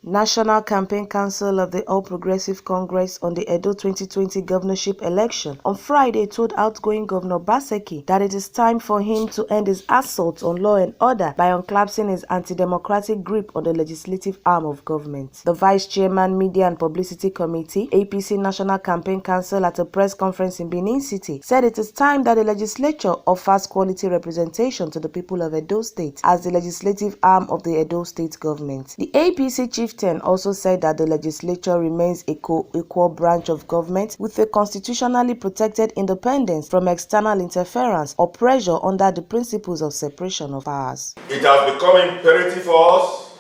National Campaign Council of the All Progressive Congress on the Edo 2020 governorship election on Friday told outgoing Governor Obaseki that it is time for him to end his assault on law and order by unclasping his anti-democratic grip on the legislative arm of government. The Vice Chairman, Media and Publicity Committee, APC National Campaign Council, at a press conference in Benin City, said it is time that the legislature offers quality representation to the people of Edo State as the legislative arm of the Edo State government. The APC chieftain also said that the legislature remains a co-equal branch of government with a constitutionally protected independence from external interference or pressure under the principles of separation of powers. It has become imperative for us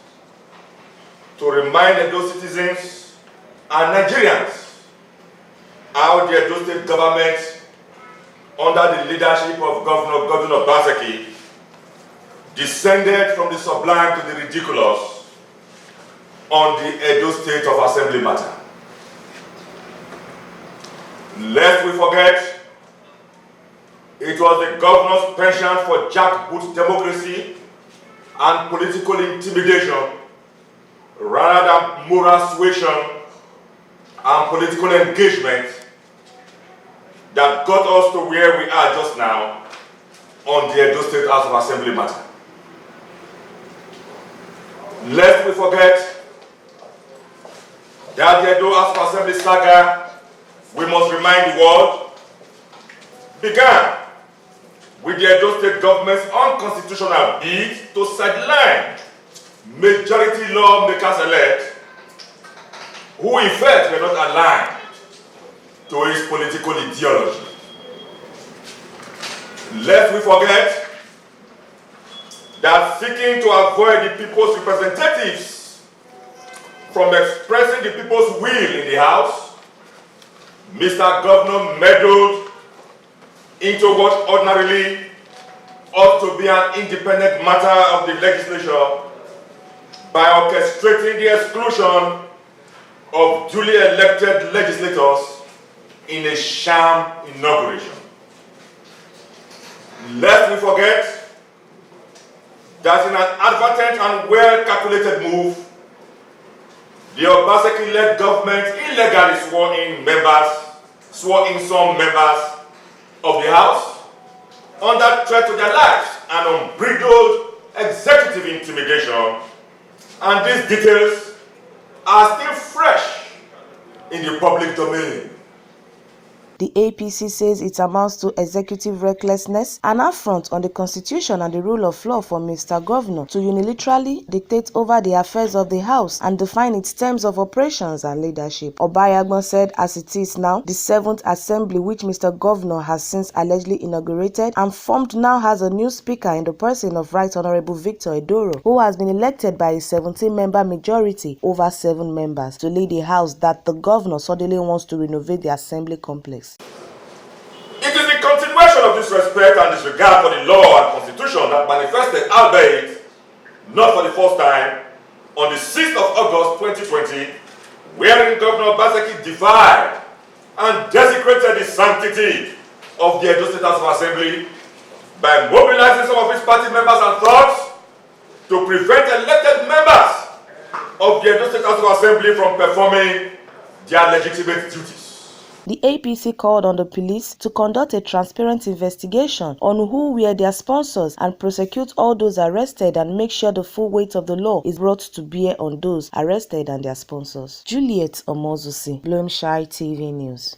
to remind Edo citizens and Nigerians how the Edo State government, under the leadership of Governor Obaseki, descended from the sublime to the ridiculous on the Edo State of Assembly matter. Lest we forget, it was the governor's penchant for jackboot democracy and political intimidation rather than moral suasion and political engagement that got us to where we are just now on the Edo State House of Assembly matter. Lest we forget that the Edo House of Assembly saga, we must remind the world, began with the Edo State government's unconstitutional bid to sideline majority lawmakers-elect who in fact were not aligned to his political ideology. Lest we forget that seeking to avoid the people's representatives from expressing the people's will in the House, Mr. Governor meddled into what ordinarily ought to be an independent matter of the legislature by orchestrating the exclusion of duly elected legislators in a sham inauguration. Lest we forget that in an advertent and well-calculated move, the Obaseki-led government illegally swore in some members of the House under threat to their lives and unbridled executive intimidation, and these details are still fresh in the public domain. The APC says it amounts to executive recklessness, an affront on the constitution and the rule of law for Mr. Governor to unilaterally dictate over the affairs of the House and define its terms of operations and leadership. Obayagbon said as it is now, the 7th Assembly, which Mr. Governor has since allegedly inaugurated and formed, now has a new speaker in the person of Right Honorable Victor Edoro, who has been elected by a 17-member majority over 7 members to lead a House that the Governor suddenly wants to renovate the Assembly complex. It is the continuation of disrespect and disregard for the law and constitution that manifested, albeit not for the first time, on the 6th of August 2020, wherein Governor Obaseki defied and desecrated the sanctity of the Edo State House of Assembly by mobilizing some of his party members and thugs to prevent elected members of the Edo State House of Assembly from performing their legitimate duties. The APC called on the police to conduct a transparent investigation on who were their sponsors and prosecute all those arrested and make sure the full weight of the law is brought to bear on those arrested and their sponsors. Juliet Omozusi, bloomshiretv News.